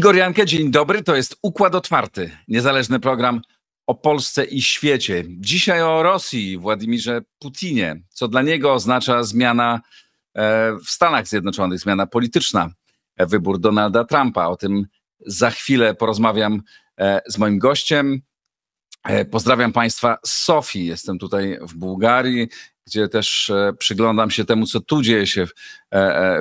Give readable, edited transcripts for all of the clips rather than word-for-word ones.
Igor Jankę, dzień dobry. To jest Układ Otwarty, niezależny program o Polsce i świecie. Dzisiaj o Rosji, Władimirze Putinie, co dla niego oznacza zmiana w Stanach Zjednoczonych, zmiana polityczna, wybór Donalda Trumpa. O tym za chwilę porozmawiam z moim gościem. Pozdrawiam Państwa z Sofii. Jestem tutaj w Bułgarii, gdzie też przyglądam się temu, co tu dzieje się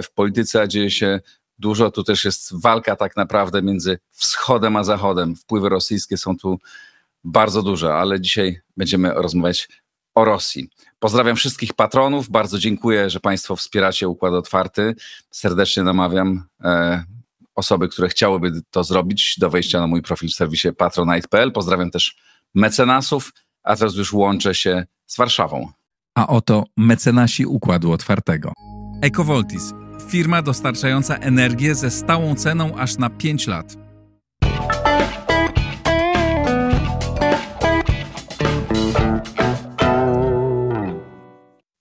w polityce, a dzieje się dużo. Tu też jest walka tak naprawdę między wschodem a zachodem. Wpływy rosyjskie są tu bardzo duże, ale dzisiaj będziemy rozmawiać o Rosji. Pozdrawiam wszystkich patronów. Bardzo dziękuję, że Państwo wspieracie Układ Otwarty. Serdecznie namawiam osoby, które chciałyby to zrobić, do wejścia na mój profil w serwisie patronite.pl. Pozdrawiam też mecenasów, a teraz już łączę się z Warszawą. A oto mecenasi Układu Otwartego. Ecovoltis, firma dostarczająca energię ze stałą ceną aż na 5 lat.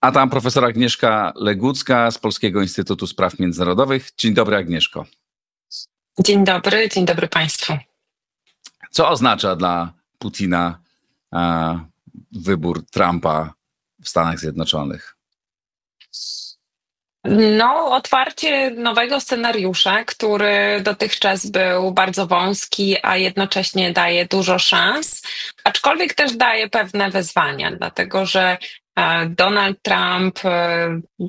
A tam profesor Agnieszka Legucka z Polskiego Instytutu Spraw Międzynarodowych. Dzień dobry, Agnieszko. Dzień dobry Państwu. Co oznacza dla Putina wybór Trumpa w Stanach Zjednoczonych? No, otwarcie nowego scenariusza, który dotychczas był bardzo wąski, a jednocześnie daje dużo szans, aczkolwiek też daje pewne wyzwania, dlatego że Donald Trump,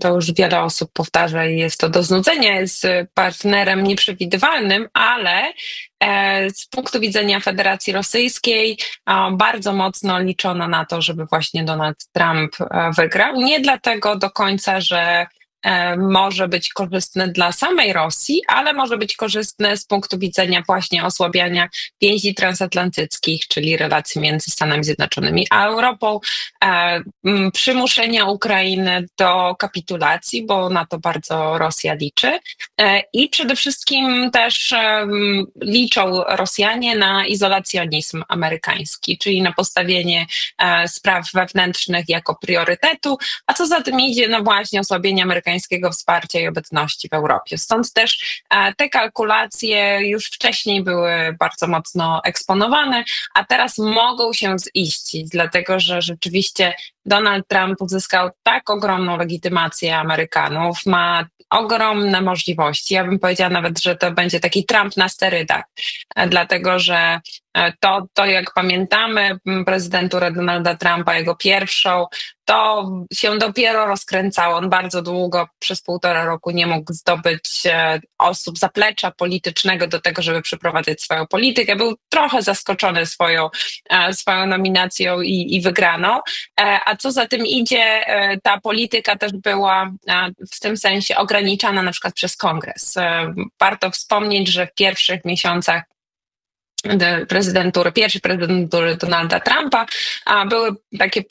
to już wiele osób powtarza i jest to do znudzenia, jest partnerem nieprzewidywalnym, ale z punktu widzenia Federacji Rosyjskiej bardzo mocno liczono na to, żeby właśnie Donald Trump wygrał. Nie dlatego do końca, że może być korzystny dla samej Rosji, ale może być korzystny z punktu widzenia właśnie osłabiania więzi transatlantyckich, czyli relacji między Stanami Zjednoczonymi a Europą, przymuszenia Ukrainy do kapitulacji, bo na to bardzo Rosja liczy, i przede wszystkim też liczą Rosjanie na izolacjonizm amerykański, czyli na postawienie spraw wewnętrznych jako priorytetu, a co za tym idzie, no właśnie osłabienie amerykańskiego wsparcia i obecności w Europie. Stąd też te kalkulacje już wcześniej były bardzo mocno eksponowane, a teraz mogą się ziścić, dlatego że rzeczywiście Donald Trump uzyskał tak ogromną legitymację Amerykanów, ma ogromne możliwości. Ja bym powiedziała nawet, że to będzie taki Trump na sterydach, dlatego że to jak pamiętamy prezydenturę Donalda Trumpa, jego pierwszą, to się dopiero rozkręcało. On bardzo długo, przez 1,5 roku nie mógł zdobyć osób, zaplecza politycznego do tego, żeby przeprowadzać swoją politykę. Był trochę zaskoczony swoją nominacją i wygraną. A co za tym idzie, ta polityka też była w tym sensie ograniczana na przykład przez Kongres. Warto wspomnieć, że w pierwszych miesiącach pierwszej prezydentury Donalda Trumpa były takie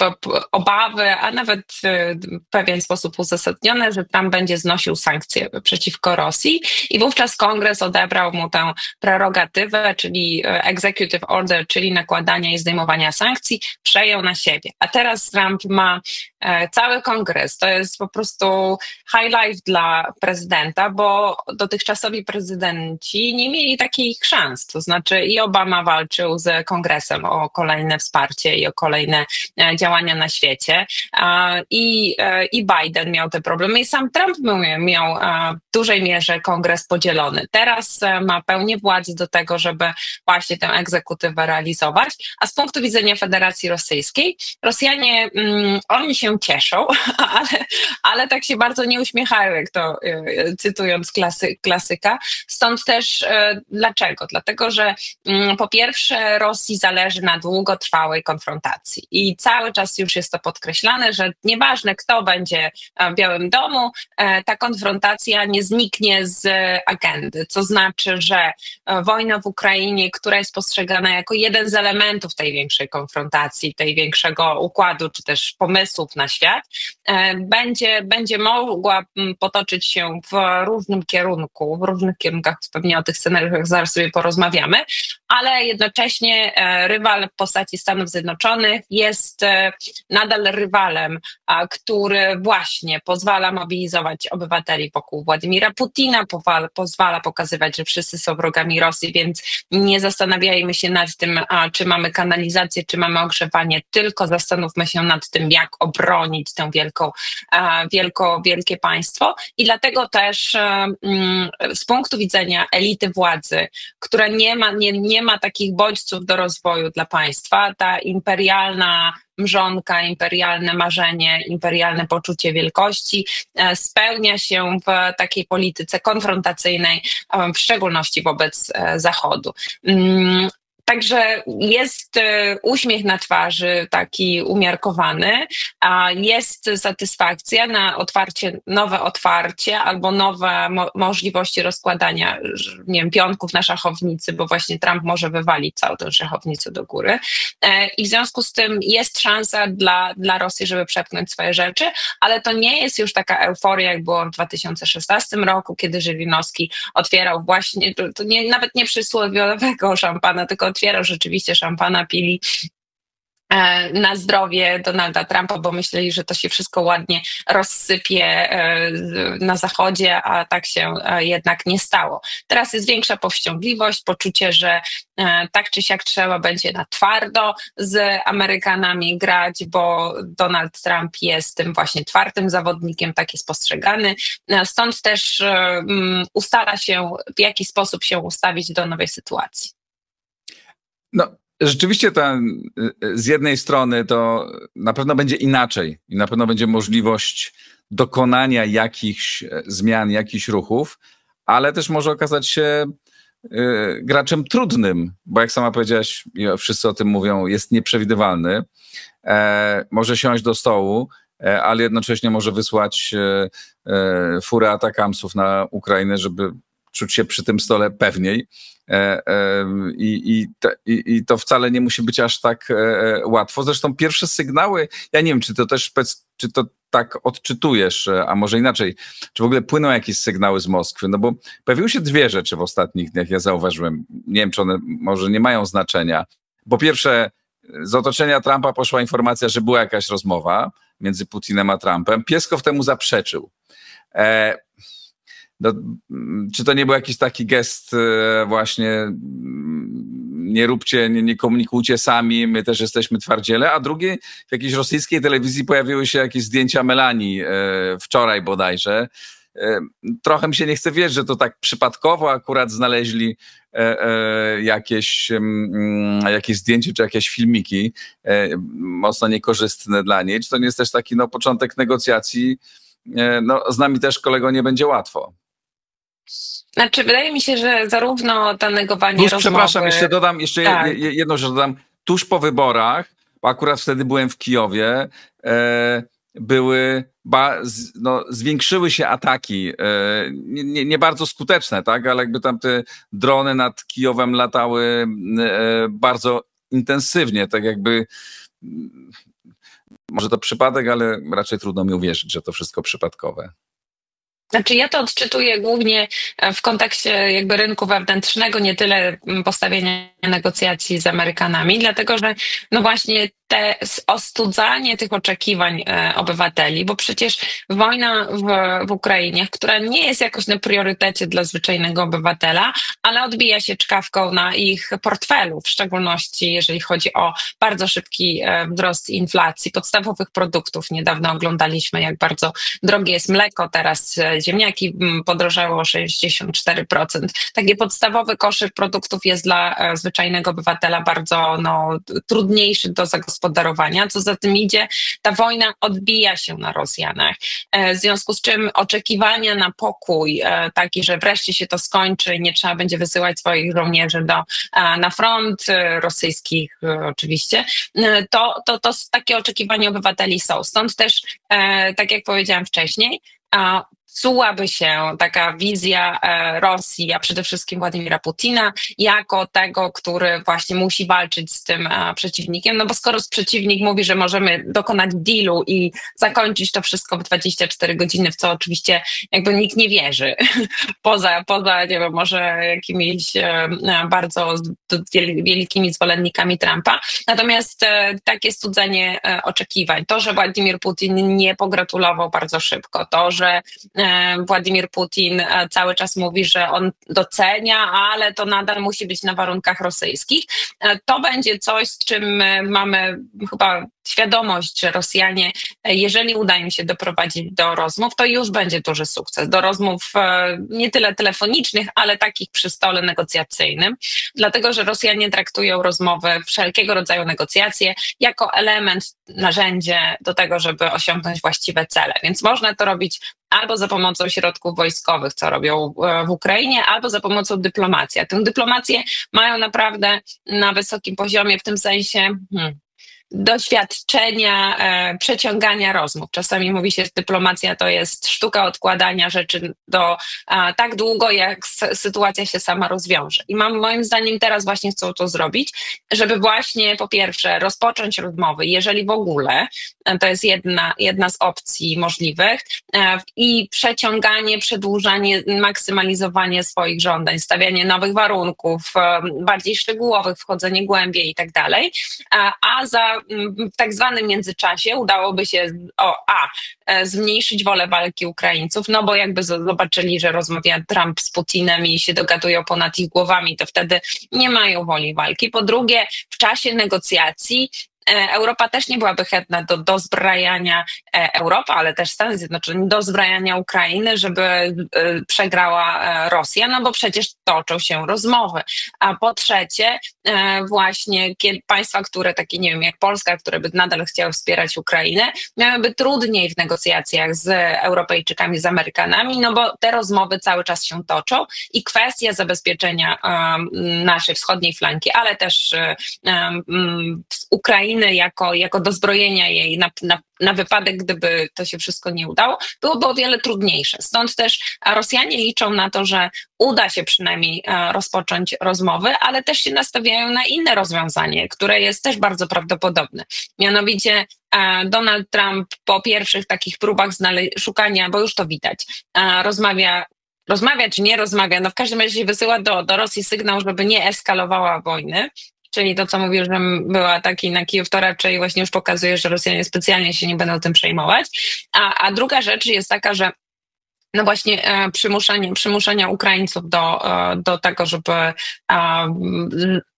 obawy, a nawet w pewien sposób uzasadnione, że Trump będzie znosił sankcje przeciwko Rosji i wówczas Kongres odebrał mu tę prerogatywę, czyli executive order, czyli nakładania i zdejmowania sankcji, przejął na siebie. A teraz Trump ma cały Kongres. To jest po prostu high life dla prezydenta, bo dotychczasowi prezydenci nie mieli takich szans. To znaczy i Obama walczył z Kongresem o kolejne wsparcie i o kolejne działania na świecie. I Biden miał te problemy i sam Trump miał w dużej mierze Kongres podzielony. Teraz ma pełnię władzy do tego, żeby właśnie tę egzekutywę realizować, a z punktu widzenia Federacji Rosyjskiej, Rosjanie, oni się cieszą, ale tak się bardzo nie uśmiechają, jak to cytując klasyka. Stąd też dlaczego? Dlatego, że po pierwsze Rosji zależy na długotrwałej konfrontacji i cały czas już jest to podkreślane, że nieważne kto będzie w Białym Domu, ta konfrontacja nie zniknie z agendy, co znaczy, że wojna w Ukrainie, która jest postrzegana jako jeden z elementów tej większej konfrontacji, tej większego układu, czy też pomysłów na świat, będzie mogła potoczyć się w różnych kierunkach, pewnie o tych scenariuszach zaraz sobie porozmawiamy, ale jednocześnie rywal w postaci Stanów Zjednoczonych jest nadal rywalem, który właśnie pozwala mobilizować obywateli wokół Władimira Putina, pozwala pokazywać, że wszyscy są wrogami Rosji, więc nie zastanawiajmy się nad tym, czy mamy kanalizację, czy mamy ogrzewanie, tylko zastanówmy się nad tym, jak obronić tę wielkie państwo. I dlatego też z punktu widzenia elity władzy, która nie ma takich bodźców do rozwoju dla państwa, ta imperialna mrzonka, imperialne marzenie, imperialne poczucie wielkości spełnia się w takiej polityce konfrontacyjnej, w szczególności wobec Zachodu. Także jest uśmiech na twarzy, taki umiarkowany, a jest satysfakcja na nowe otwarcie albo nowe możliwości rozkładania, nie wiem, pionków na szachownicy, bo właśnie Trump może wywalić całą tę szachownicę do góry. I w związku z tym jest szansa dla Rosji, żeby przepchnąć swoje rzeczy, ale to nie jest już taka euforia, jak było w 2016 roku, kiedy Żywinowski otwierał właśnie, nawet nie przysłowiowego szampana, tylko otwierał rzeczywiście szampana, pili na zdrowie Donalda Trumpa, bo myśleli, że to się wszystko ładnie rozsypie na Zachodzie, a tak się jednak nie stało. Teraz jest większa powściągliwość, poczucie, że tak czy siak trzeba będzie na twardo z Amerykanami grać, bo Donald Trump jest tym właśnie twardym zawodnikiem, tak jest postrzegany. Stąd też ustala się, w jaki sposób się ustawić do nowej sytuacji. No, rzeczywiście z jednej strony to na pewno będzie inaczej i na pewno będzie możliwość dokonania jakichś zmian, jakichś ruchów, ale też może okazać się graczem trudnym, bo jak sama powiedziałaś, wszyscy o tym mówią, jest nieprzewidywalny, może siąść do stołu, ale jednocześnie może wysłać furę atakamsów na Ukrainę, żeby czuć się przy tym stole pewniej. I to wcale nie musi być aż tak łatwo. Zresztą pierwsze sygnały, ja nie wiem, czy to tak odczytujesz, a może inaczej, czy w ogóle płyną jakieś sygnały z Moskwy, no bo pojawiły się dwie rzeczy w ostatnich dniach, ja zauważyłem, nie wiem, czy one może nie mają znaczenia. Po pierwsze, z otoczenia Trumpa poszła informacja, że była jakaś rozmowa między Putinem a Trumpem. Pieskow temu zaprzeczył. No, czy to nie był jakiś taki gest właśnie nie komunikujcie sami, my też jesteśmy twardziele, a drugi, w jakiejś rosyjskiej telewizji pojawiły się jakieś zdjęcia Melanii wczoraj bodajże. Trochę mi się nie chce wierzyć, że to tak przypadkowo akurat znaleźli jakieś zdjęcie czy jakieś filmiki mocno niekorzystne dla niej. Czy to nie jest też taki początek negocjacji? No, z nami też, kolego, nie będzie łatwo. Znaczy, wydaje mi się, że zarówno to negowanie rozmowy... Przepraszam, jedną rzecz dodam. Tuż po wyborach, bo akurat wtedy byłem w Kijowie, zwiększyły się ataki, nie bardzo skuteczne, tak, ale jakby tam te drony nad Kijowem latały bardzo intensywnie, tak jakby... Może to przypadek, ale raczej trudno mi uwierzyć, że to wszystko przypadkowe. Znaczy ja to odczytuję głównie w kontekście jakby rynku wewnętrznego, nie tyle postawienia negocjacji z Amerykanami, dlatego że no właśnie ostudzanie tych oczekiwań obywateli, bo przecież wojna w Ukrainie, która nie jest jakoś na priorytecie dla zwyczajnego obywatela, ale odbija się czkawką na ich portfelu, w szczególności jeżeli chodzi o bardzo szybki wzrost inflacji podstawowych produktów. Niedawno oglądaliśmy, jak bardzo drogie jest mleko, teraz ziemniaki podrożały o 64%. Taki podstawowy koszyk produktów jest dla zwyczajnego obywatela bardzo trudniejszy do zagospodarowania. Co za tym idzie, ta wojna odbija się na Rosjanach. W związku z czym oczekiwania na pokój, taki, że wreszcie się to skończy i nie trzeba będzie wysyłać swoich żołnierzy na front rosyjskich oczywiście, to takie oczekiwania obywateli są. Stąd też, tak jak powiedziałam wcześniej, psułaby się taka wizja Rosji, a przede wszystkim Władimira Putina, jako tego, który właśnie musi walczyć z tym przeciwnikiem. No bo skoro przeciwnik mówi, że możemy dokonać dealu i zakończyć to wszystko w 24 godziny, w co oczywiście jakby nikt nie wierzy, poza nie wiem, może jakimiś bardzo wielkimi zwolennikami Trumpa. Natomiast takie studzenie oczekiwań, to, że Władimir Putin nie pogratulował bardzo szybko, to, że Władimir Putin cały czas mówi, że on docenia, ale to nadal musi być na warunkach rosyjskich. To będzie coś, z czym mamy chyba świadomość, że Rosjanie, jeżeli uda im się doprowadzić do rozmów, to już będzie duży sukces. Do rozmów nie tyle telefonicznych, ale takich przy stole negocjacyjnym. Dlatego, że Rosjanie traktują rozmowy, wszelkiego rodzaju negocjacje jako element, narzędzie do tego, żeby osiągnąć właściwe cele. Więc można to robić albo za pomocą środków wojskowych, co robią w Ukrainie, albo za pomocą dyplomacji. A tę dyplomację mają naprawdę na wysokim poziomie, w tym sensie doświadczenia przeciągania rozmów. Czasami mówi się, że dyplomacja to jest sztuka odkładania rzeczy tak długo, jak sytuacja się sama rozwiąże. I moim zdaniem teraz właśnie chcą to zrobić, żeby właśnie po pierwsze rozpocząć rozmowy, jeżeli w ogóle, to jest jedna z opcji możliwych, i przeciąganie, przedłużanie, maksymalizowanie swoich żądań, stawianie nowych warunków, bardziej szczegółowych, wchodzenie głębiej i tak dalej, a w tak zwanym międzyczasie udałoby się zmniejszyć wolę walki Ukraińców, no bo jakby zobaczyli, że rozmawia Trump z Putinem i się dogadują ponad ich głowami, to wtedy nie mają woli walki. Po drugie, w czasie negocjacji Europa też nie byłaby chętna do dozbrajania Europy, ale też Stany Zjednoczone, dozbrajania Ukrainy, żeby przegrała Rosja, no bo przecież toczą się rozmowy. A po trzecie, właśnie państwa, które takie, nie wiem, jak Polska, które by nadal chciały wspierać Ukrainę, miałyby trudniej w negocjacjach z Europejczykami, z Amerykanami, no bo te rozmowy cały czas się toczą i kwestia zabezpieczenia naszej wschodniej flanki, ale też Ukrainy jako dozbrojenia jej na wypadek, gdyby to się wszystko nie udało, byłoby o wiele trudniejsze. Stąd też Rosjanie liczą na to, że uda się przynajmniej rozpocząć rozmowy, ale też się nastawiają na inne rozwiązanie, które jest też bardzo prawdopodobne. Mianowicie Donald Trump po pierwszych takich próbach szukania, bo już to widać, rozmawia czy nie rozmawia, no w każdym razie wysyła do Rosji sygnał, żeby nie eskalowała wojny. Czyli to, co mówił, że była ataki na Kijów, to raczej właśnie już pokazuje, że Rosjanie specjalnie się nie będą tym przejmować. A druga rzecz jest taka, że no właśnie przymuszania Ukraińców do tego, żeby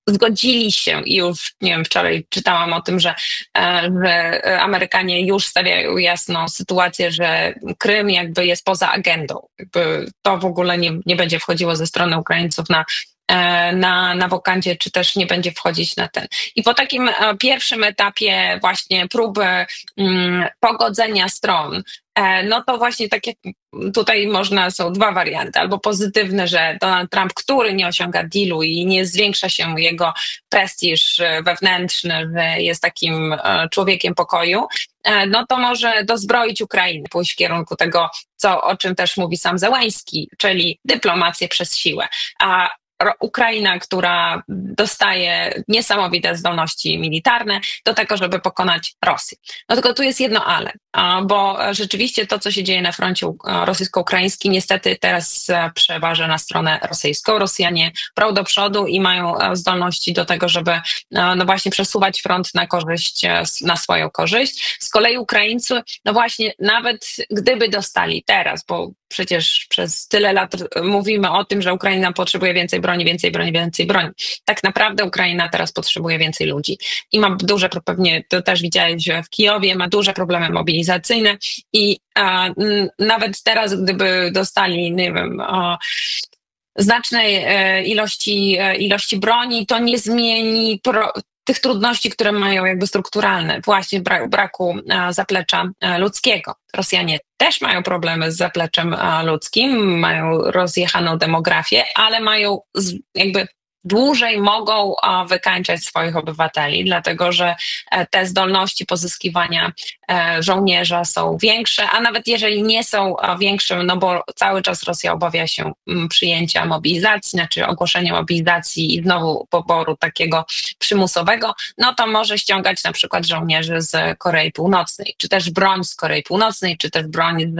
zgodzili się i już, nie wiem, wczoraj czytałam o tym, że Amerykanie już stawiają jasną sytuację, że Krym jakby jest poza agendą. Jakby to w ogóle nie będzie wchodziło ze strony Ukraińców na wokandzie, czy też nie będzie wchodzić na ten. I po takim pierwszym etapie właśnie próby pogodzenia stron, no to właśnie tak jak tutaj są dwa warianty. Albo pozytywne, że Donald Trump, który nie osiąga dealu i nie zwiększa się jego prestiż wewnętrzny, że jest takim człowiekiem pokoju, no to może dozbroić Ukrainę, pójść w kierunku tego, o czym też mówi sam Zełenski, czyli dyplomację przez siłę. A Ukraina, która dostaje niesamowite zdolności militarne do tego, żeby pokonać Rosję. No tylko tu jest jedno ale, bo rzeczywiście to, co się dzieje na froncie rosyjsko-ukraińskim, niestety teraz przeważa na stronę rosyjską. Rosjanie prą do przodu i mają zdolności do tego, żeby no właśnie przesuwać front na swoją korzyść. Z kolei Ukraińcy, no właśnie nawet gdyby dostali teraz, bo przecież przez tyle lat mówimy o tym, że Ukraina potrzebuje więcej broni. Tak naprawdę Ukraina teraz potrzebuje więcej ludzi i ma duże, pewnie to też widziałeś w Kijowie, ma duże problemy mobilizacyjne i nawet teraz, gdyby dostali, nie wiem, znacznej ilości broni, to nie zmieni tych trudności, które mają jakby strukturalne, właśnie braku zaplecza ludzkiego. Rosjanie też mają problemy z zapleczem ludzkim, mają rozjechaną demografię, ale mają jakby dłużej mogą wykańczać swoich obywateli, dlatego że te zdolności pozyskiwania żołnierza są większe, a nawet jeżeli nie są większe, no bo cały czas Rosja obawia się przyjęcia mobilizacji, znaczy ogłoszenia mobilizacji i znowu poboru takiego przymusowego, no to może ściągać na przykład żołnierzy z Korei Północnej, czy też broń z Korei Północnej, czy też broń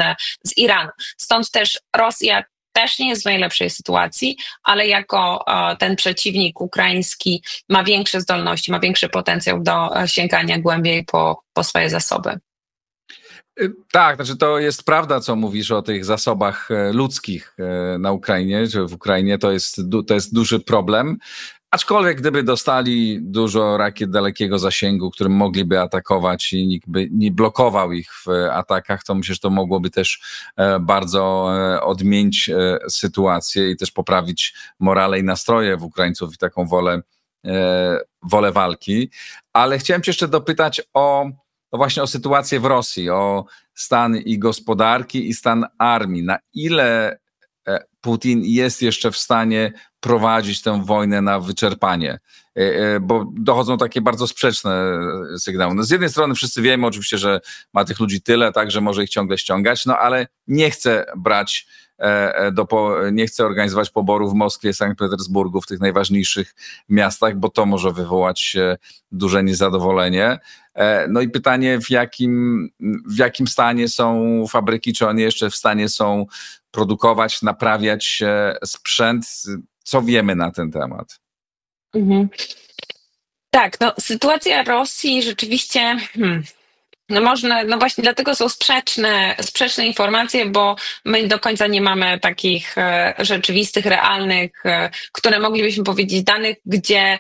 z Iranu. Stąd też Rosja też nie jest w najlepszej sytuacji, ale jako ten przeciwnik ukraiński ma większe zdolności, ma większy potencjał do sięgania głębiej po swoje zasoby. Tak, znaczy to jest prawda, co mówisz o tych zasobach ludzkich na Ukrainie, że w Ukrainie to jest duży problem. Aczkolwiek gdyby dostali dużo rakiet dalekiego zasięgu, którym mogliby atakować i nikt by nie blokował ich w atakach, to myślę, że to mogłoby też bardzo odmienić sytuację i też poprawić morale i nastroje w Ukraińców i taką wolę walki. Ale chciałem cię jeszcze dopytać właśnie o sytuację w Rosji, o stan i gospodarki i stan armii. Na ile Putin jest jeszcze w stanie prowadzić tę wojnę na wyczerpanie, bo dochodzą takie bardzo sprzeczne sygnały. No z jednej strony wszyscy wiemy oczywiście, że ma tych ludzi tyle, tak, że może ich ciągle ściągać, no ale nie chce nie chce organizować poborów w Moskwie, Sankt Petersburgu, w tych najważniejszych miastach, bo to może wywołać duże niezadowolenie. No i pytanie, w jakim stanie są fabryki, czy one jeszcze w stanie są produkować, naprawiać sprzęt? Co wiemy na ten temat? Tak, no sytuacja Rosji rzeczywiście... No właśnie dlatego są sprzeczne informacje, bo my do końca nie mamy takich rzeczywistych, realnych, które moglibyśmy powiedzieć danych, gdzie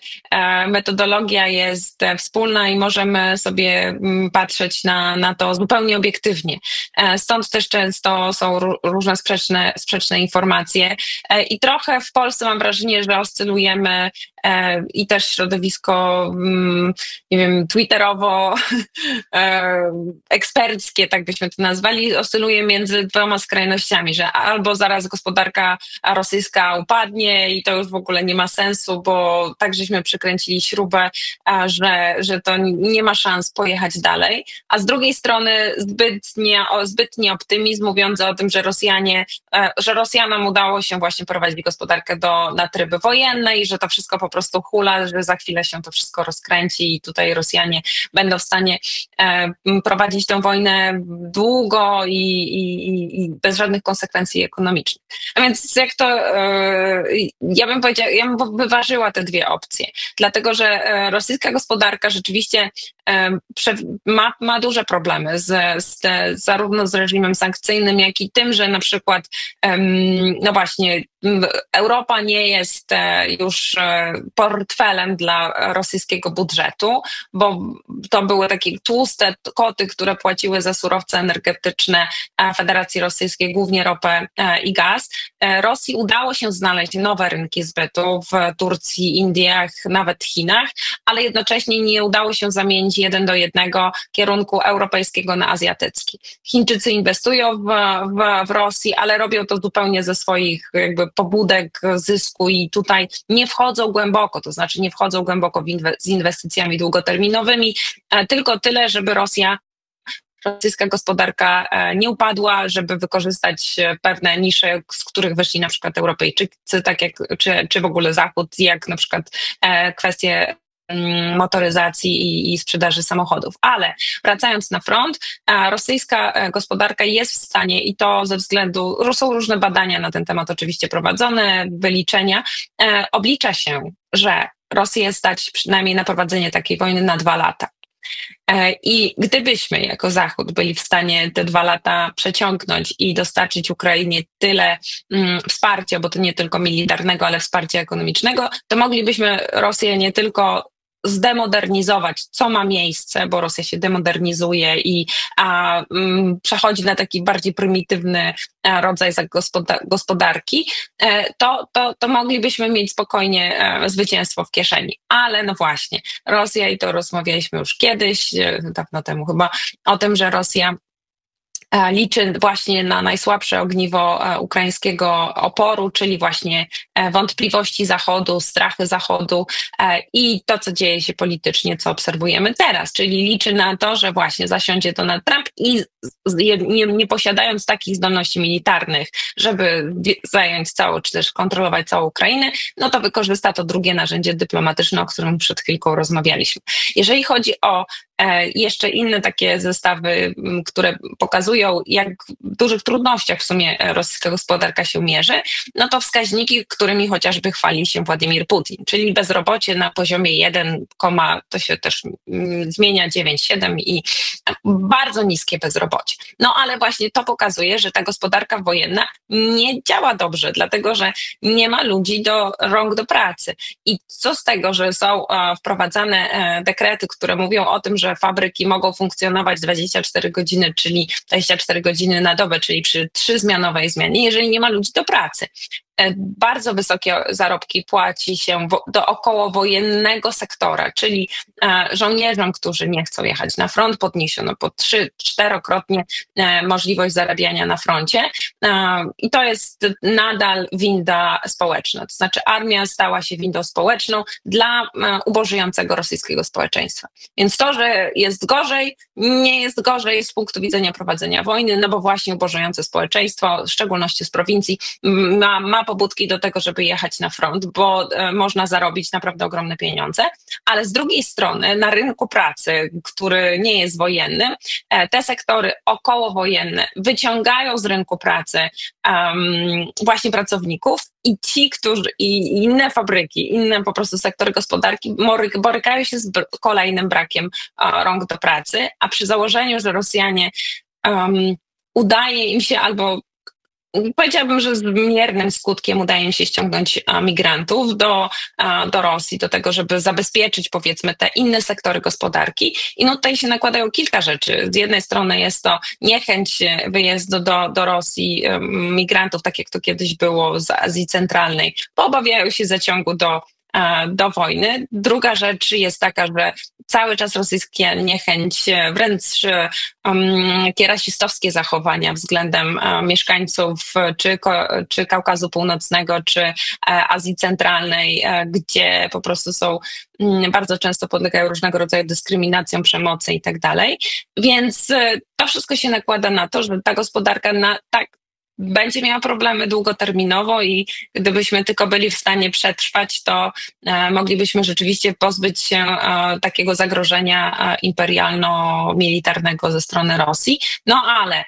metodologia jest wspólna i możemy sobie patrzeć na to zupełnie obiektywnie. Stąd też często są różne sprzeczne informacje i trochę w Polsce mam wrażenie, że oscylujemy i też środowisko, nie wiem, twitterowo eksperckie, tak byśmy to nazwali, oscyluje między dwoma skrajnościami, że albo zaraz gospodarka rosyjska upadnie i to już w ogóle nie ma sensu, bo tak żeśmy przykręcili śrubę, że to nie ma szans pojechać dalej, a z drugiej strony zbytni optymizm mówiący o tym, że Rosjanom udało się właśnie prowadzić gospodarkę na tryby wojenne i że to wszystko po prostu hula, że za chwilę się to wszystko rozkręci i tutaj Rosjanie będą w stanie prowadzić tę wojnę długo i bez żadnych konsekwencji ekonomicznych. A więc ja bym wyważyła te dwie opcje, dlatego że rosyjska gospodarka rzeczywiście ma duże problemy zarówno z reżimem sankcyjnym, jak i tym, że na przykład no właśnie Europa nie jest już portfelem dla rosyjskiego budżetu, bo to były takie tłuste koty, które płaciły za surowce energetyczne Federacji Rosyjskiej, głównie ropę i gaz. Rosji udało się znaleźć nowe rynki zbytu w Turcji, Indiach, nawet Chinach, ale jednocześnie nie udało się zamienić 1:1 kierunku europejskiego na azjatycki. Chińczycy inwestują w Rosji, ale robią to zupełnie ze swoich jakby pobudek zysku i tutaj nie wchodzą głęboko, to znaczy nie wchodzą głęboko z inwestycjami długoterminowymi, tylko tyle, żeby rosyjska gospodarka nie upadła, żeby wykorzystać pewne nisze, z których wyszli na przykład Europejczycy, tak jak, czy w ogóle Zachód, jak na przykład kwestie motoryzacji i sprzedaży samochodów. Ale wracając na front, rosyjska gospodarka jest w stanie i to ze względu, są różne badania na ten temat oczywiście prowadzone, wyliczenia, oblicza się, że Rosję stać przynajmniej na prowadzenie takiej wojny na 2 lata. I gdybyśmy jako Zachód byli w stanie te 2 lata przeciągnąć i dostarczyć Ukrainie tyle wsparcia, bo to nie tylko militarnego, ale wsparcia ekonomicznego, to moglibyśmy Rosję nie tylko zdemodernizować, co ma miejsce, bo Rosja się demodernizuje i przechodzi na taki bardziej prymitywny rodzaj gospodarki, to moglibyśmy mieć spokojnie zwycięstwo w kieszeni. Ale no właśnie, Rosja, i to rozmawialiśmy już kiedyś, dawno temu chyba, o tym, że Rosja liczy właśnie na najsłabsze ogniwo ukraińskiego oporu, czyli właśnie wątpliwości Zachodu, strachy Zachodu i to, co dzieje się politycznie, co obserwujemy teraz, czyli liczy na to, że właśnie zasiądzie Donald Trump i nie posiadając takich zdolności militarnych, żeby zająć czy też kontrolować całą Ukrainę, no to wykorzysta to drugie narzędzie dyplomatyczne, o którym przed chwilką rozmawialiśmy. Jeżeli chodzi o jeszcze inne takie zestawy, które pokazują, jak w dużych trudnościach w sumie rosyjska gospodarka się mierzy, no to wskaźniki, którymi chociażby chwali się Władimir Putin, czyli bezrobocie na poziomie 1, to się też zmienia 9,7 i bardzo niskie bezrobocie. No ale właśnie to pokazuje, że ta gospodarka wojenna nie działa dobrze, dlatego że nie ma ludzi do rąk do pracy. I co z tego, że są wprowadzane dekrety, które mówią o tym, że fabryki mogą funkcjonować 24 godziny, czyli 24 godziny na dobę, czyli przy 3-zmianowej zmianie, jeżeli nie ma ludzi do pracy. Bardzo wysokie zarobki płaci się do okołowojennego sektora, czyli żołnierzom, którzy nie chcą jechać na front, podniesiono po 3-4-krotnie możliwość zarabiania na froncie i to jest nadal winda społeczna, to znaczy armia stała się windą społeczną dla ubożejącego rosyjskiego społeczeństwa. Więc to, że jest gorzej, nie jest gorzej z punktu widzenia prowadzenia wojny, no bo właśnie ubożające społeczeństwo, w szczególności z prowincji, ma pobudki do tego, żeby jechać na front, bo można zarobić naprawdę ogromne pieniądze, ale z drugiej strony na rynku pracy, który nie jest wojenny, te sektory okołowojenne wyciągają z rynku pracy właśnie pracowników i ci, i inne fabryki, inne po prostu sektory gospodarki borykają się z kolejnym brakiem rąk do pracy, a przy założeniu, że Rosjanie udaje im się albo powiedziałabym, że z miernym skutkiem udaje im się ściągnąć migrantów do Rosji, do tego, żeby zabezpieczyć powiedzmy te inne sektory gospodarki. I no tutaj się nakładają kilka rzeczy. Z jednej strony jest to niechęć wyjazdu do Rosji migrantów, tak jak to kiedyś było z Azji Centralnej, bo obawiają się zaciągu do wojny. Druga rzecz jest taka, że cały czas rosyjskie niechęć, wręcz takie rasistowskie zachowania względem mieszkańców czy Kaukazu Północnego, czy Azji Centralnej, gdzie po prostu są bardzo często podlegają różnego rodzaju dyskryminacjom, przemocy i tak dalej. Więc to wszystko się nakłada na to, że ta gospodarka będzie miała problemy długoterminowo i gdybyśmy tylko byli w stanie przetrwać, to moglibyśmy rzeczywiście pozbyć się takiego zagrożenia imperialno-militarnego ze strony Rosji. No ale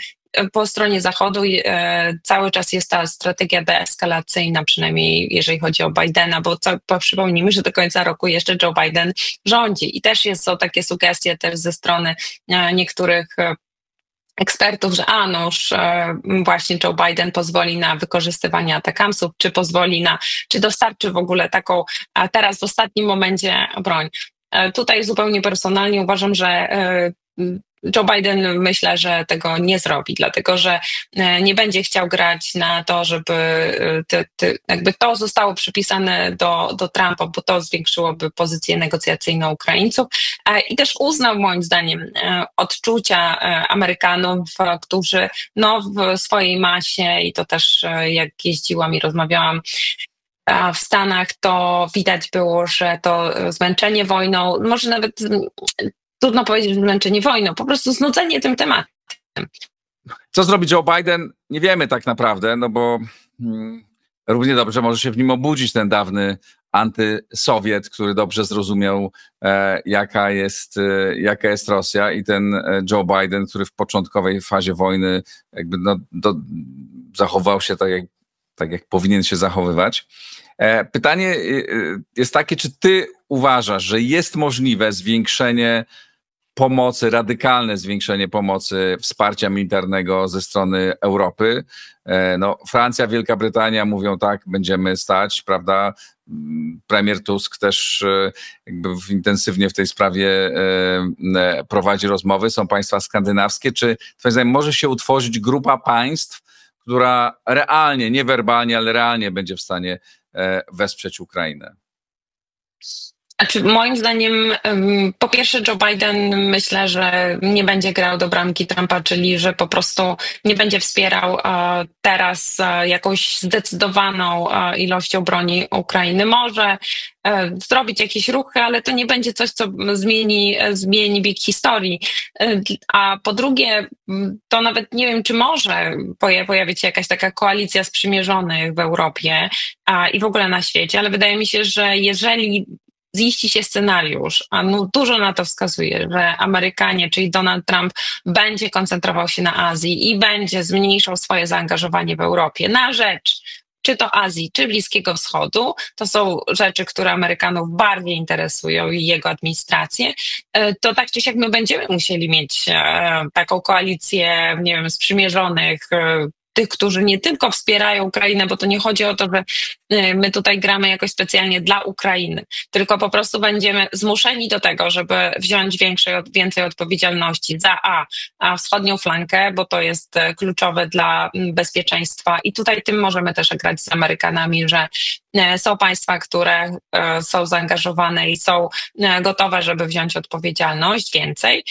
po stronie Zachodu cały czas jest ta strategia deeskalacyjna, przynajmniej jeżeli chodzi o Bidena, bo przypomnijmy, że do końca roku jeszcze Joe Biden rządzi i też są takie sugestie też ze strony niektórych ekspertów, że właśnie Joe Biden pozwoli na wykorzystywanie ATACMS-ów, czy dostarczy w ogóle taką, a teraz w ostatnim momencie broń. Tutaj zupełnie personalnie uważam, że Joe Biden myślę, że tego nie zrobi, dlatego że nie będzie chciał grać na to, żeby jakby to zostało przypisane do Trumpa, bo to zwiększyłoby pozycję negocjacyjną Ukraińców i też uznał moim zdaniem odczucia Amerykanów, którzy w swojej masie i to też jak jeździłam i rozmawiałam w Stanach, to widać było, że to zmęczenie wojną, może nawet trudno powiedzieć, że zmęczenie wojną, po prostu znudzenie tym tematem. Co zrobi Joe Biden? Nie wiemy tak naprawdę, no bo równie dobrze może się w nim obudzić ten dawny antysowiet, który dobrze zrozumiał, jaka jest Rosja, i ten Joe Biden, który w początkowej fazie wojny jakby zachował się tak jak powinien się zachowywać. Pytanie jest takie, czy ty uważasz, że jest możliwe zwiększenie pomocy, radykalne zwiększenie pomocy, wsparcia militarnego ze strony Europy? Francja, Wielka Brytania mówią tak, będziemy stać, prawda? Premier Tusk też jakby intensywnie w tej sprawie prowadzi rozmowy. Są państwa skandynawskie. Czy twoim zdaniem może się utworzyć grupa państw, która realnie, nie werbalnie, ale realnie będzie w stanie wesprzeć Ukrainę? Znaczy, moim zdaniem, po pierwsze Joe Biden myślę, że nie będzie grał do bramki Trumpa, czyli że po prostu nie będzie wspierał teraz jakąś zdecydowaną ilością broni Ukrainy. Może zrobić jakieś ruchy, ale to nie będzie coś, co zmieni bieg historii. A po drugie, to nawet nie wiem, czy może pojawić się jakaś taka koalicja sprzymierzonych w Europie i w ogóle na świecie, ale wydaje mi się, że jeżeli ziści się scenariusz, a no dużo na to wskazuje, że Amerykanie, czyli Donald Trump, będzie koncentrował się na Azji i będzie zmniejszał swoje zaangażowanie w Europie na rzecz czy to Azji, czy Bliskiego Wschodu. To są rzeczy, które Amerykanów bardziej interesują i jego administrację. To tak czy siak my będziemy musieli mieć taką koalicję, nie wiem, sprzymierzonych, tych, którzy nie tylko wspierają Ukrainę, bo to nie chodzi o to, że my tutaj gramy jakoś specjalnie dla Ukrainy, tylko po prostu będziemy zmuszeni do tego, żeby wziąć więcej odpowiedzialności za wschodnią flankę, bo to jest kluczowe dla bezpieczeństwa i tutaj tym możemy też grać z Amerykanami, że są państwa, które są zaangażowane i są gotowe, żeby wziąć odpowiedzialność więcej.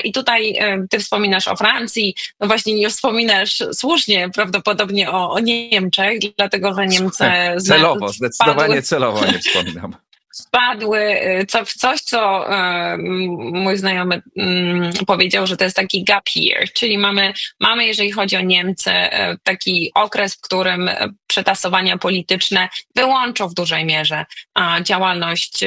I tutaj ty wspominasz o Francji, no właśnie nie wspominasz słusznie prawdopodobnie o Niemczech, dlatego że Niemcy celowo, zdecydowanie celowo nie wspominam. Wpadły w coś, co mój znajomy powiedział, że to jest taki gap year, czyli mamy, jeżeli chodzi o Niemcy, taki okres, w którym przetasowania polityczne wyłączą w dużej mierze działalność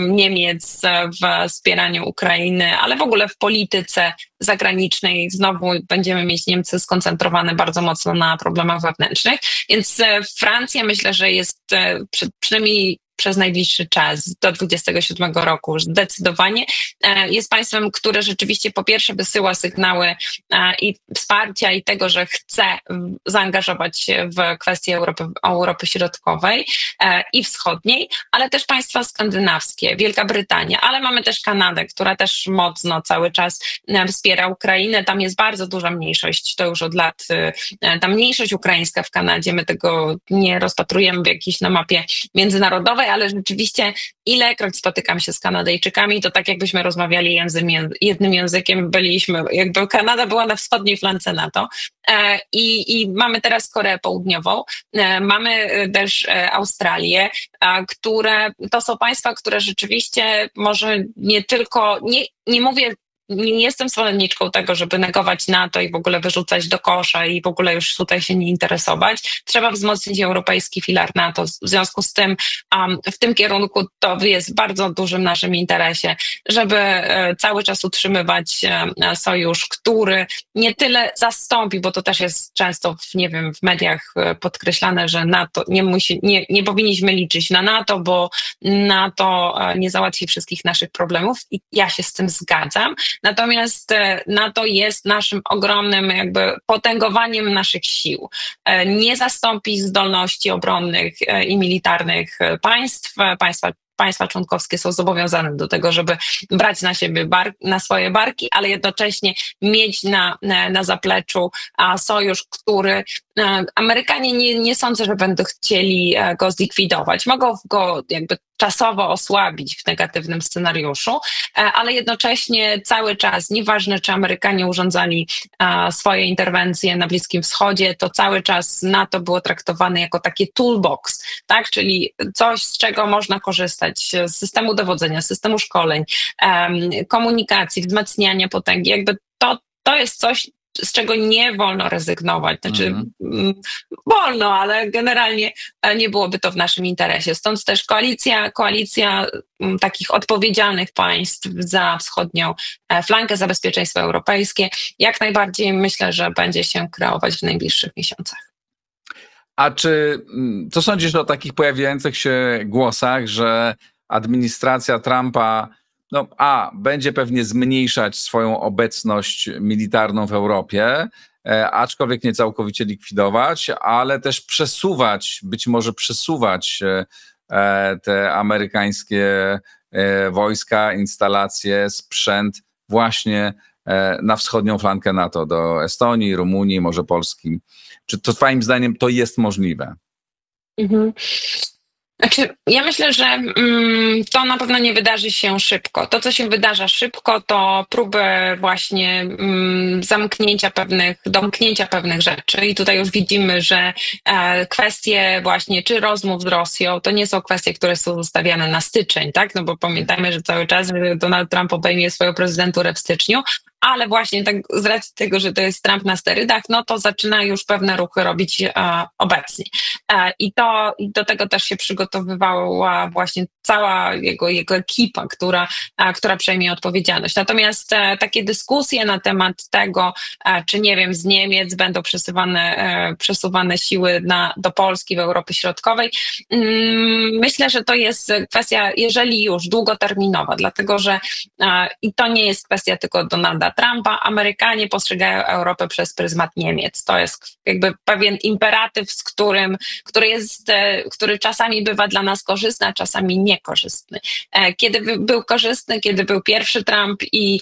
Niemiec w wspieraniu Ukrainy, ale w ogóle w polityce zagranicznej znowu będziemy mieć Niemcy skoncentrowane bardzo mocno na problemach wewnętrznych, więc Francja myślę, że jest przynajmniej przez najbliższy czas, do 27 roku zdecydowanie jest państwem, które rzeczywiście po pierwsze wysyła sygnały i wsparcia i tego, że chce zaangażować się w kwestie Europy Środkowej i Wschodniej, ale też państwa skandynawskie, Wielka Brytania, ale mamy też Kanadę, która też mocno cały czas wspiera Ukrainę. Tam jest bardzo duża mniejszość, to już od lat ta mniejszość ukraińska w Kanadzie, my tego nie rozpatrujemy w jakiejś na mapie międzynarodowej, ale rzeczywiście ilekroć spotykam się z Kanadyjczykami, to tak jakbyśmy rozmawiali jednym językiem, jakby Kanada była na wschodniej flance NATO i mamy teraz Koreę Południową, mamy też Australię, które to są państwa, które rzeczywiście może nie tylko, nie mówię, nie jestem zwolenniczką tego, żeby negować NATO i w ogóle wyrzucać do kosza i w ogóle już tutaj się nie interesować. Trzeba wzmocnić europejski filar NATO. W związku z tym w tym kierunku to jest w bardzo dużym naszym interesie, żeby cały czas utrzymywać sojusz, który nie tyle zastąpi, bo to też jest często w mediach podkreślane, że NATO nie powinniśmy liczyć na NATO, bo NATO nie załatwi wszystkich naszych problemów i ja się z tym zgadzam. Natomiast NATO jest naszym ogromnym jakby potęgowaniem naszych sił. Nie zastąpi zdolności obronnych i militarnych państwa członkowskie są zobowiązane do tego, żeby brać na siebie na swoje barki, ale jednocześnie mieć na zapleczu sojusz, który Amerykanie nie sądzę, że będą chcieli go zlikwidować. Mogą go jakby czasowo osłabić w negatywnym scenariuszu, ale jednocześnie cały czas, nieważne czy Amerykanie urządzali swoje interwencje na Bliskim Wschodzie, to cały czas NATO było traktowane jako takie toolbox, tak? Czyli coś, z czego można korzystać, z systemu dowodzenia, z systemu szkoleń, komunikacji, wzmacniania potęgi. Jakby to jest coś, z czego nie wolno rezygnować. Znaczy, wolno, ale generalnie nie byłoby to w naszym interesie. Stąd też koalicja takich odpowiedzialnych państw za wschodnią flankę, za bezpieczeństwo europejskie, jak najbardziej myślę, że będzie się kreować w najbliższych miesiącach. A co sądzisz o takich pojawiających się głosach, że administracja Trumpa będzie pewnie zmniejszać swoją obecność militarną w Europie, aczkolwiek nie całkowicie likwidować, ale też być może przesuwać te amerykańskie wojska, instalacje, sprzęt właśnie na wschodnią flankę NATO, do Estonii, Rumunii, może Polski. Czy to twoim zdaniem to jest możliwe? Znaczy, ja myślę, że to na pewno nie wydarzy się szybko. To, co się wydarza szybko, to próby właśnie domknięcia pewnych rzeczy. I tutaj już widzimy, że kwestie właśnie czy rozmów z Rosją, to nie są kwestie, które są zostawiane na styczeń, tak? No bo pamiętajmy, że cały czas Donald Trump obejmie swoją prezydenturę w styczniu, ale właśnie tak z racji tego, że to jest Trump na sterydach, no to zaczyna już pewne ruchy robić obecnie. I do tego też się przygotowywała właśnie cała jego ekipa, która przejmie odpowiedzialność. Natomiast takie dyskusje na temat tego, czy nie wiem, z Niemiec będą przesuwane siły do Polski w Europie Środkowej, myślę, że to jest kwestia, jeżeli już, długoterminowa, dlatego że i to nie jest kwestia tylko Donalda Trumpa, Amerykanie postrzegają Europę przez pryzmat Niemiec. To jest jakby pewien imperatyw, który czasami bywa dla nas korzystny, a czasami niekorzystny. Kiedy był korzystny, kiedy był pierwszy Trump i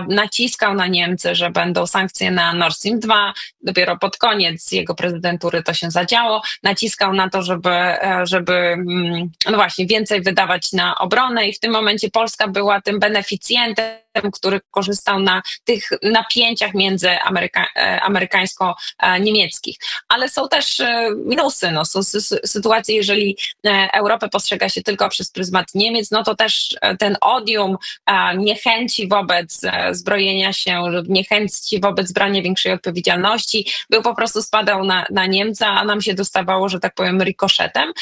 naciskał na Niemcy, że będą sankcje na Nord Stream 2, dopiero pod koniec jego prezydentury to się zadziało, naciskał na to, żeby no właśnie więcej wydawać na obronę i w tym momencie Polska była tym beneficjentem, który korzystał na tych napięciach między amerykańsko-niemieckich. Ale są też minusy. No, są sytuacje, jeżeli Europę postrzega się tylko przez pryzmat Niemiec, no to też ten odium niechęci wobec zbrojenia się lub niechęci wobec brania większej odpowiedzialności po prostu spadał na Niemca, a nam się dostawało, że tak powiem, rikoszetem.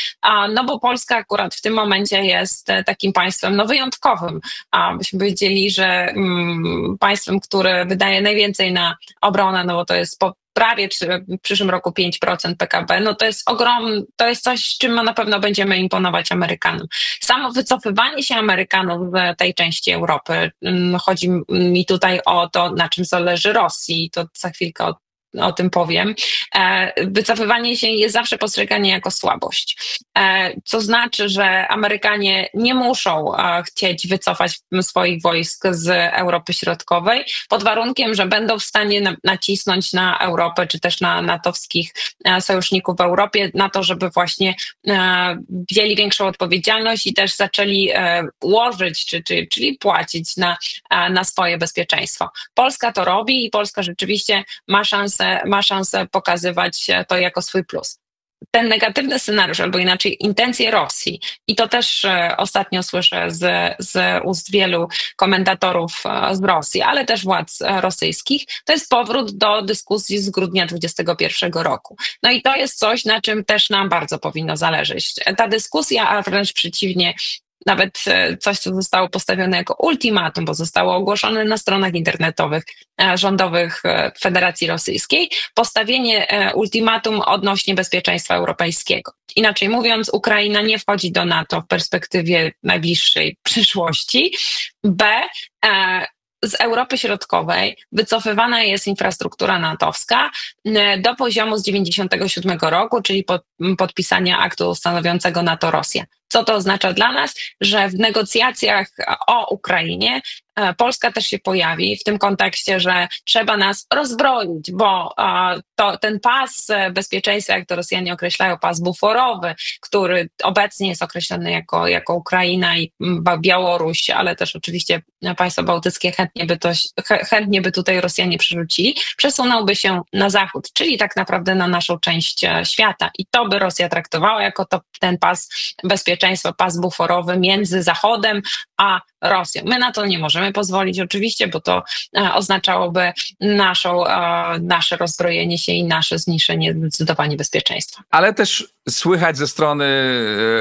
No bo Polska akurat w tym momencie jest takim państwem no wyjątkowym. Byśmy powiedzieli, że państwem, które wydaje najwięcej na obronę, no bo to jest prawie w przyszłym roku 5% PKB, no to jest to jest coś, z czym na pewno będziemy imponować Amerykanom. Samo wycofywanie się Amerykanów z tej części Europy, chodzi mi tutaj o to, na czym zależy Rosji, to za chwilkę o tym powiem. Wycofywanie się jest zawsze postrzegane jako słabość. Co znaczy, że Amerykanie nie muszą chcieć wycofać swoich wojsk z Europy Środkowej pod warunkiem, że będą w stanie nacisnąć na Europę, czy też na natowskich sojuszników w Europie, na to, żeby właśnie wzięli większą odpowiedzialność i też zaczęli łożyć, czyli płacić na swoje bezpieczeństwo. Polska to robi i Polska rzeczywiście ma szansę pokazywać to jako swój plus. Ten negatywny scenariusz, albo inaczej intencje Rosji, i to też ostatnio słyszę z ust wielu komentatorów z Rosji, ale też władz rosyjskich, to jest powrót do dyskusji z grudnia 2021 roku. No i to jest coś, na czym też nam bardzo powinno zależeć. Ta dyskusja, a wręcz przeciwnie, nawet coś, co zostało postawione jako ultimatum, bo zostało ogłoszone na stronach internetowych rządowych Federacji Rosyjskiej, postawienie ultimatum odnośnie bezpieczeństwa europejskiego. Inaczej mówiąc, Ukraina nie wchodzi do NATO w perspektywie najbliższej przyszłości. Z Europy Środkowej wycofywana jest infrastruktura natowska do poziomu z 1997 roku, czyli podpisania aktu stanowiącego NATO-Rosja. Co to oznacza dla nas? Że w negocjacjach o Ukrainie Polska też się pojawi w tym kontekście, że trzeba nas rozbroić, bo ten pas bezpieczeństwa, jak to Rosjanie określają, pas buforowy, który obecnie jest określony jako Ukraina i Białoruś, ale też oczywiście państwa bałtyckie chętnie by tutaj Rosjanie przerzucili, przesunąłby się na zachód, czyli tak naprawdę na naszą część świata. I to by Rosja traktowała jako ten pas bezpieczeństwa, pas buforowy między Zachodem a Rosją. My na to nie możemy pozwolić oczywiście, bo to oznaczałoby nasze rozbrojenie się i nasze zmniejszenie zdecydowanie bezpieczeństwa. Ale też słychać ze strony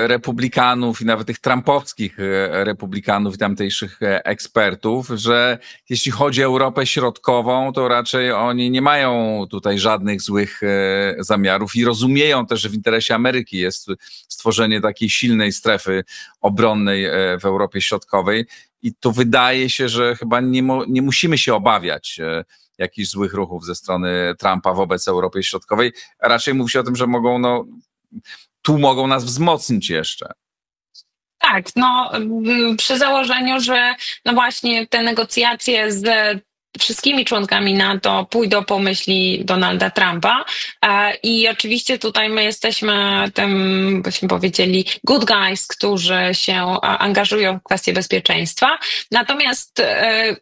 republikanów i nawet tych trumpowskich republikanów i tamtejszych ekspertów, że jeśli chodzi o Europę Środkową, to raczej oni nie mają tutaj żadnych złych zamiarów i rozumieją też, że w interesie Ameryki jest stworzenie takiej silnej strefy obronnej w Europie Środkowej. I tu wydaje się, że chyba nie musimy się obawiać jakichś złych ruchów ze strony Trumpa wobec Europy Środkowej. Raczej mówi się o tym, że mogą nas wzmocnić jeszcze. Tak, przy założeniu, że no właśnie te negocjacje z wszystkimi członkami NATO pójdą po myśli Donalda Trumpa i oczywiście tutaj my jesteśmy tym, byśmy powiedzieli, good guys, którzy się angażują w kwestie bezpieczeństwa. Natomiast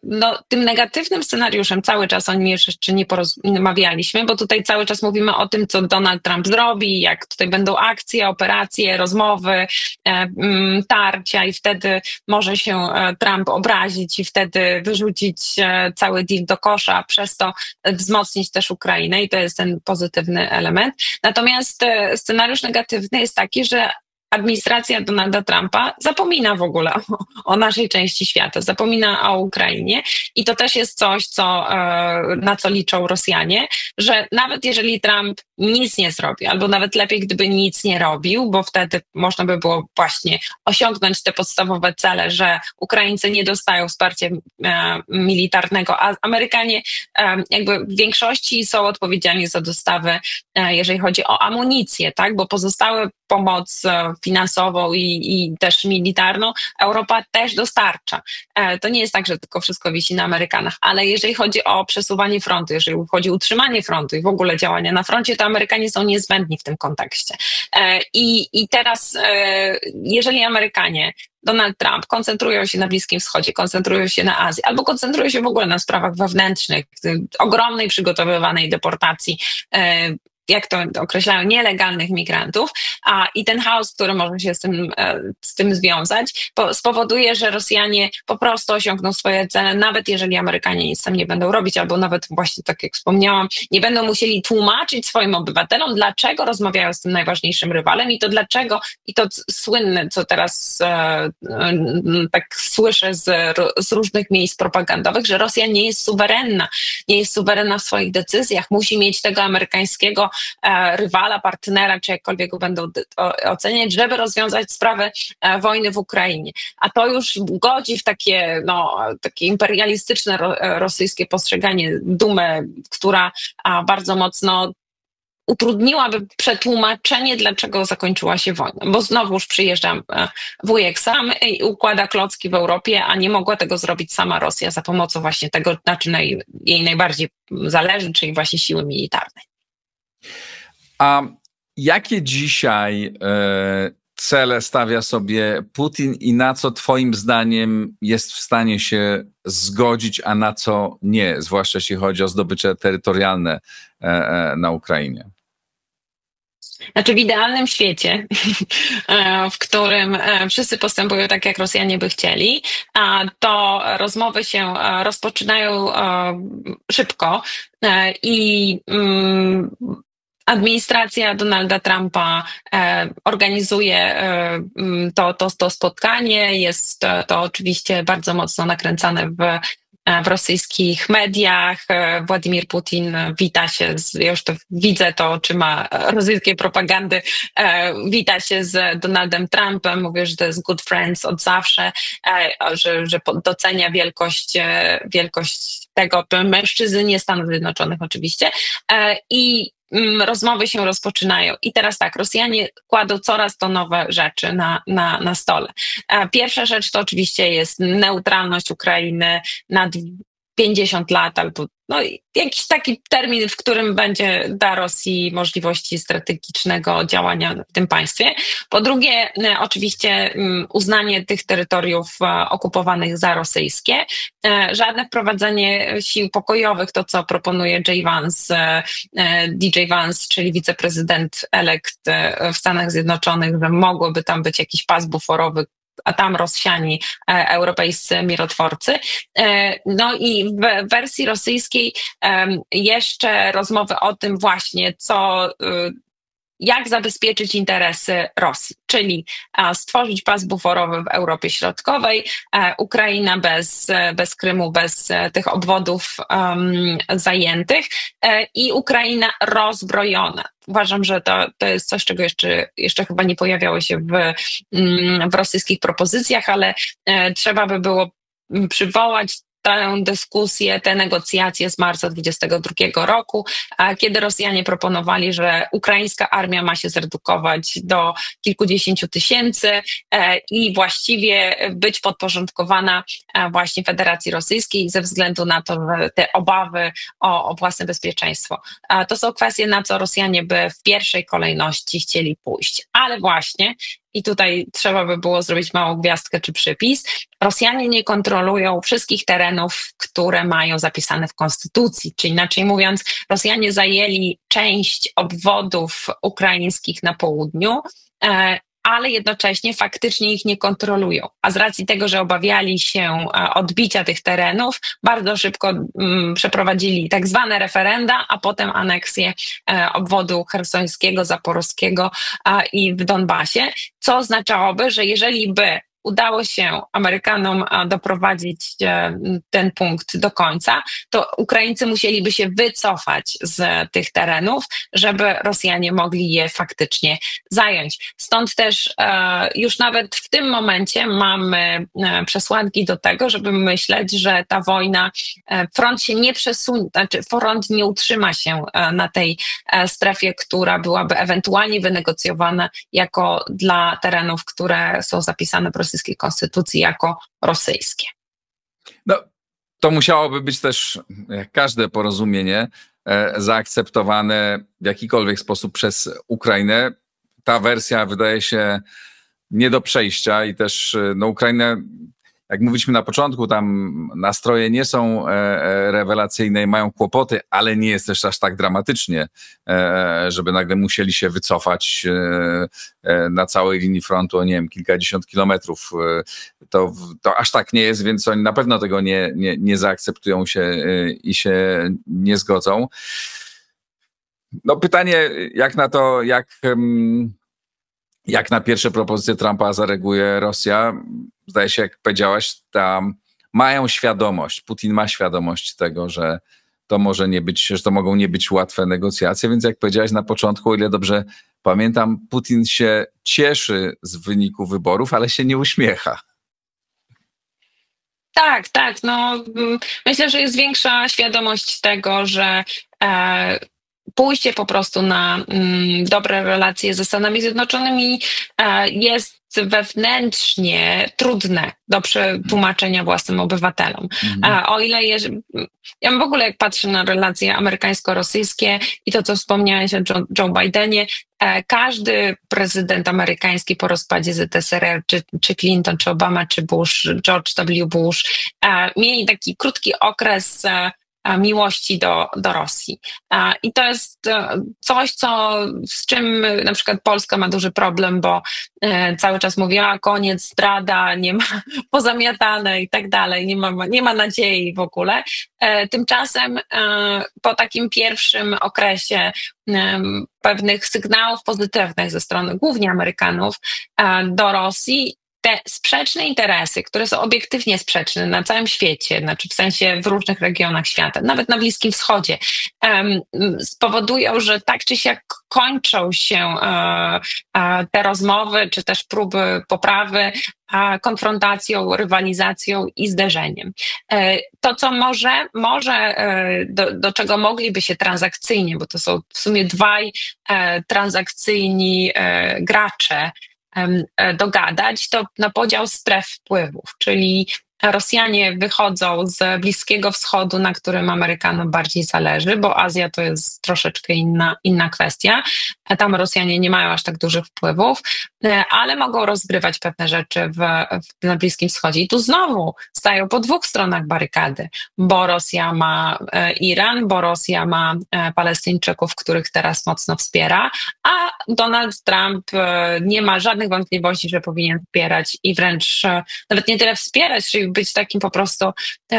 no, tym negatywnym scenariuszem cały czas o nim jeszcze nie porozmawialiśmy, bo tutaj cały czas mówimy o tym, co Donald Trump zrobi, jak tutaj będą akcje, operacje, rozmowy, tarcia i wtedy może się Trump obrazić i wtedy wyrzucić cały deal do kosza, przez to wzmocnić też Ukrainę i to jest ten pozytywny element. Natomiast scenariusz negatywny jest taki, że administracja Donalda Trumpa zapomina w ogóle o naszej części świata, zapomina o Ukrainie i to też jest coś, na co liczą Rosjanie, że nawet jeżeli Trump nic nie zrobi, albo nawet lepiej, gdyby nic nie robił, bo wtedy można by było właśnie osiągnąć te podstawowe cele, że Ukraińcy nie dostają wsparcia militarnego, a Amerykanie jakby w większości są odpowiedzialni za dostawy, jeżeli chodzi o amunicję, tak? Bo pozostałe pomoc finansową i też militarną Europa też dostarcza. To nie jest tak, że tylko wszystko wisi na Amerykanach, ale jeżeli chodzi o przesuwanie frontu, jeżeli chodzi o utrzymanie frontu i w ogóle działania na froncie, to Amerykanie są niezbędni w tym kontekście. I teraz, jeżeli Amerykanie, Donald Trump koncentrują się na Bliskim Wschodzie, koncentrują się na Azji, albo koncentrują się w ogóle na sprawach wewnętrznych, ogromnej przygotowywanej deportacji, jak to określają, nielegalnych migrantów, i ten chaos, który może się z tym związać, spowoduje, że Rosjanie po prostu osiągną swoje cele, nawet jeżeli Amerykanie nic tam nie będą robić, albo nawet właśnie, tak jak wspomniałam, nie będą musieli tłumaczyć swoim obywatelom, dlaczego rozmawiają z tym najważniejszym rywalem i to dlaczego, i to słynne, co teraz tak słyszę z różnych miejsc propagandowych, że Rosja nie jest suwerenna w swoich decyzjach, musi mieć tego amerykańskiego rywala, partnera, czy jakkolwiek go będą oceniać, żeby rozwiązać sprawę wojny w Ukrainie. A to już godzi w takie imperialistyczne rosyjskie postrzeganie, dumę, która bardzo mocno utrudniłaby przetłumaczenie, dlaczego zakończyła się wojna. Bo znowuż przyjeżdża wujek sam i układa klocki w Europie, a nie mogła tego zrobić sama Rosja za pomocą właśnie tego, na czym jej najbardziej zależy, czyli właśnie siły militarnej. A jakie dzisiaj cele stawia sobie Putin i na co twoim zdaniem jest w stanie się zgodzić, a na co nie, zwłaszcza jeśli chodzi o zdobycze terytorialne na Ukrainie? Znaczy w idealnym świecie, w którym wszyscy postępują tak, jak Rosjanie by chcieli, to rozmowy się rozpoczynają szybko i administracja Donalda Trumpa organizuje to spotkanie. Jest to oczywiście bardzo mocno nakręcane w rosyjskich mediach. Władimir Putin wita się, ja już to widzę, to oczyma rosyjskiej propagandy, wita się z Donaldem Trumpem, mówi, że to jest good friends od zawsze, że docenia wielkość tego mężczyzny, Stanów Zjednoczonych oczywiście. I rozmowy się rozpoczynają. I teraz tak, Rosjanie kładą coraz to nowe rzeczy na stole. Pierwsza rzecz to oczywiście jest neutralność Ukrainy na 50 lat albo jakiś taki termin, w którym będzie da Rosji możliwości strategicznego działania w tym państwie. Po drugie, oczywiście uznanie tych terytoriów okupowanych za rosyjskie. Żadne wprowadzenie sił pokojowych, to co proponuje DJ Vance, czyli wiceprezydent-elekt w Stanach Zjednoczonych, że mogłoby tam być jakiś pas buforowy, a tam rozsiani europejscy mirotworcy. No i w wersji rosyjskiej jeszcze rozmowy o tym właśnie, jak zabezpieczyć interesy Rosji, czyli stworzyć pas buforowy w Europie Środkowej, Ukraina bez Krymu, bez tych obwodów zajętych i Ukraina rozbrojona. Uważam, że to jest coś, czego jeszcze chyba nie pojawiało się w rosyjskich propozycjach, ale trzeba by było przywołać tę dyskusję, te negocjacje z marca 2022 roku, kiedy Rosjanie proponowali, że ukraińska armia ma się zredukować do kilkudziesięciu tysięcy i właściwie być podporządkowana właśnie Federacji Rosyjskiej ze względu na to, że te obawy o własne bezpieczeństwo. To są kwestie, na co Rosjanie by w pierwszej kolejności chcieli pójść. Ale właśnie, i tutaj trzeba by było zrobić małą gwiazdkę czy przypis, Rosjanie nie kontrolują wszystkich terenów, które mają zapisane w konstytucji. Czyli inaczej mówiąc, Rosjanie zajęli część obwodów ukraińskich na południu, ale jednocześnie faktycznie ich nie kontrolują. A z racji tego, że obawiali się odbicia tych terenów, bardzo szybko przeprowadzili tak zwane referenda, a potem aneksję obwodu chersońskiego, zaporowskiego i w Donbasie, co oznaczałoby, że jeżeli by udało się Amerykanom doprowadzić ten punkt do końca, to Ukraińcy musieliby się wycofać z tych terenów, żeby Rosjanie mogli je faktycznie zająć. Stąd też już nawet w tym momencie mamy przesłanki do tego, żeby myśleć, że ta wojna, front się nie przesunie, znaczy front nie utrzyma się na tej strefie, która byłaby ewentualnie wynegocjowana jako dla terenów, które są zapisane w rosyjskiej konstytucji jako rosyjskie. No, to musiałoby być też, jak każde porozumienie, zaakceptowane w jakikolwiek sposób przez Ukrainę. Ta wersja wydaje się nie do przejścia i też Ukraina, jak mówiliśmy na początku, tam nastroje nie są rewelacyjne i mają kłopoty, ale nie jest też aż tak dramatycznie, żeby nagle musieli się wycofać na całej linii frontu o, nie wiem, kilkadziesiąt kilometrów. To aż tak nie jest, więc oni na pewno tego nie zaakceptują się i się nie zgodzą. No pytanie, jak na to, jak na pierwsze propozycje Trumpa zareaguje Rosja? Zdaje się, jak powiedziałaś, tam mają świadomość, Putin ma świadomość tego, że to może nie być, że to mogą nie być łatwe negocjacje, więc jak powiedziałaś na początku, o ile dobrze pamiętam, Putin się cieszy z wyniku wyborów, ale się nie uśmiecha. Tak, no myślę, że jest większa świadomość tego, że pójście po prostu na dobre relacje ze Stanami Zjednoczonymi jest wewnętrznie trudne do przetłumaczenia własnym obywatelom. O ile ja w ogóle jak patrzę na relacje amerykańsko-rosyjskie i to, co wspomniałeś o Joe Bidenie, każdy prezydent amerykański po rozpadzie ZSRR, czy Clinton, czy Obama, czy Bush, George W. Bush, mieli taki krótki okres miłości do Rosji. I to jest coś, z czym na przykład Polska ma duży problem, bo cały czas mówi, koniec, zdrada, nie ma pozamiatane i tak dalej, nie ma nadziei w ogóle. Tymczasem po takim pierwszym okresie pewnych sygnałów pozytywnych ze strony głównie Amerykanów do Rosji, te sprzeczne interesy, które są obiektywnie sprzeczne na całym świecie, znaczy w sensie w różnych regionach świata, nawet na Bliskim Wschodzie, spowodują, że tak czy siak kończą się te rozmowy, czy też próby poprawy konfrontacją, rywalizacją i zderzeniem. To, co może do czego mogliby się transakcyjnie, bo to są w sumie dwaj transakcyjni gracze, dogadać, to na podział stref wpływów, czyli Rosjanie wychodzą z Bliskiego Wschodu, na którym Amerykanom bardziej zależy, bo Azja to jest troszeczkę inna kwestia. Tam Rosjanie nie mają aż tak dużych wpływów, ale mogą rozgrywać pewne rzeczy na Bliskim Wschodzie. I tu znowu stają po dwóch stronach barykady, bo Rosja ma Iran, bo Rosja ma Palestyńczyków, których teraz mocno wspiera, a Donald Trump nie ma żadnych wątpliwości, że powinien wspierać i wręcz nawet nie tyle wspierać, czyli być takim po prostu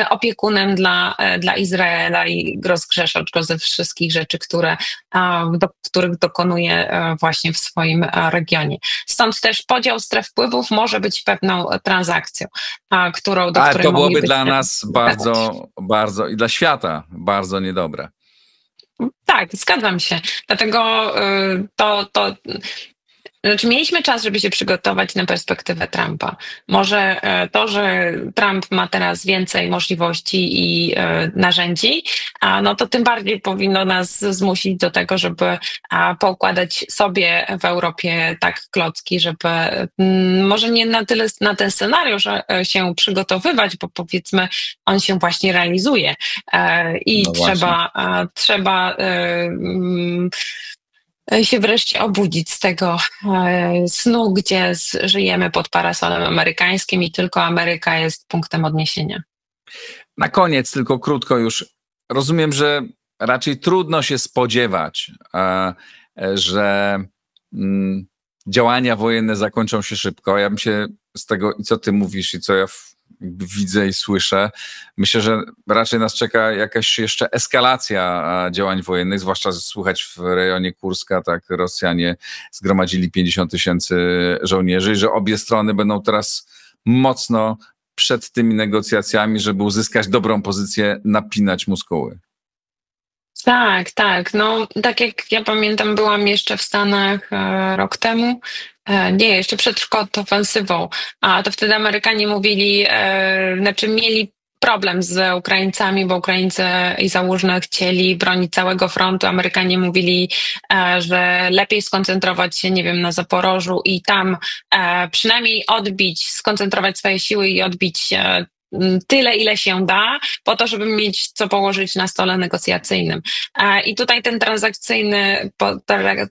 opiekunem dla Izraela i rozgrzeszacz go ze wszystkich rzeczy, których dokonuje właśnie w swoim regionie. Stąd też podział stref wpływów może być pewną transakcją, do której to byłoby dla nas bardzo i dla świata bardzo niedobre. Tak, zgadzam się. Dlatego Znaczy, mieliśmy czas, żeby się przygotować na perspektywę Trumpa. Może to, że Trump ma teraz więcej możliwości i narzędzi, no to tym bardziej powinno nas zmusić do tego, żeby poukładać sobie w Europie tak klocki, żeby może nie na tyle na ten scenariusz się przygotowywać, bo powiedzmy on się właśnie realizuje i No trzeba się wreszcie obudzić z tego snu, gdzie żyjemy pod parasolem amerykańskim i tylko Ameryka jest punktem odniesienia. Na koniec, tylko krótko już. Rozumiem, że raczej trudno się spodziewać, że działania wojenne zakończą się szybko. Ja bym się z tego, i co ty mówisz, i co ja jakby widzę i słyszę, myślę, że raczej nas czeka jakaś jeszcze eskalacja działań wojennych, zwłaszcza słychać w rejonie Kurska, tak, Rosjanie zgromadzili 50 000 żołnierzy i że obie strony będą teraz mocno przed tymi negocjacjami, żeby uzyskać dobrą pozycję, napinać muskuły. Tak, tak. No, tak jak ja pamiętam, byłam jeszcze w Stanach rok temu. Nie, jeszcze przed ofensywą. A to wtedy Amerykanie mówili, znaczy mieli problem z Ukraińcami, bo Ukraińcy i Załóżny chcieli bronić całego frontu. Amerykanie mówili, że lepiej skoncentrować się, nie wiem, na Zaporożu i tam przynajmniej skoncentrować swoje siły i odbić tyle, ile się da, po to, żeby mieć co położyć na stole negocjacyjnym. I tutaj ten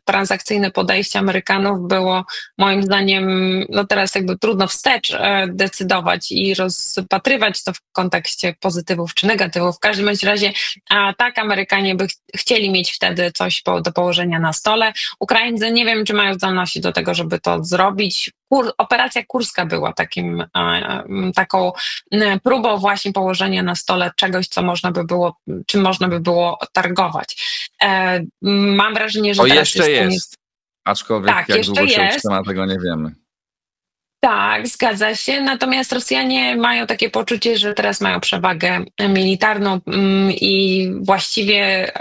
transakcyjne podejście Amerykanów było moim zdaniem, no teraz jakby trudno wstecz decydować i rozpatrywać to w kontekście pozytywów czy negatywów. W każdym razie tak Amerykanie by chcieli mieć wtedy coś do położenia na stole. Ukraińcy nie wiem, czy mają zdolności do tego, żeby to zrobić. Operacja Kurska była taką próbą właśnie położenia na stole czegoś, czym można by było targować. Mam wrażenie, że to teraz jeszcze jest. Aczkolwiek tak, jak długo się utrzyma, tego nie wiemy. Tak, zgadza się. Natomiast Rosjanie mają takie poczucie, że teraz mają przewagę militarną i właściwie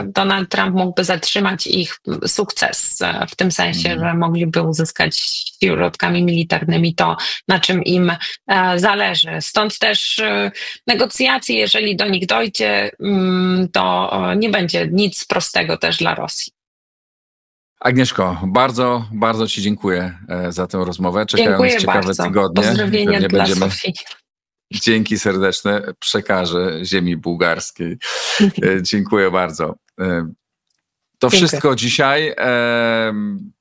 Donald Trump mógłby zatrzymać ich sukces w tym sensie, że mogliby uzyskać środkami militarnymi to, na czym im zależy. Stąd też negocjacje, jeżeli do nich dojdzie, to nie będzie nic prostego też dla Rosji. Agnieszko, bardzo, bardzo ci dziękuję za tę rozmowę. Czekają nas ciekawe bardzo. tygodnie. Pozdrowienia dla Sofii. Dzięki serdeczne przekażę ziemi bułgarskiej. Dziękuję bardzo. To wszystko dzisiaj.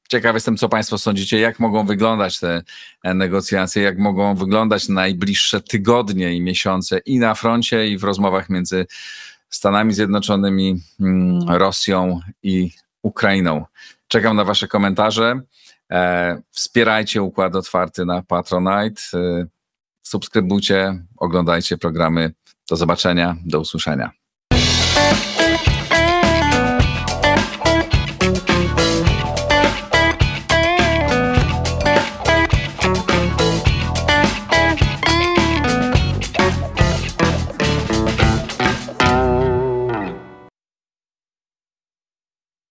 Ciekaw jestem, co państwo sądzicie, jak mogą wyglądać te negocjacje, jak mogą wyglądać najbliższe tygodnie i miesiące i na froncie, i w rozmowach między Stanami Zjednoczonymi, Rosją i Ukrainą. Czekam na wasze komentarze. Wspierajcie Układ Otwarty na Patronite. Subskrybujcie, oglądajcie programy. Do zobaczenia, do usłyszenia.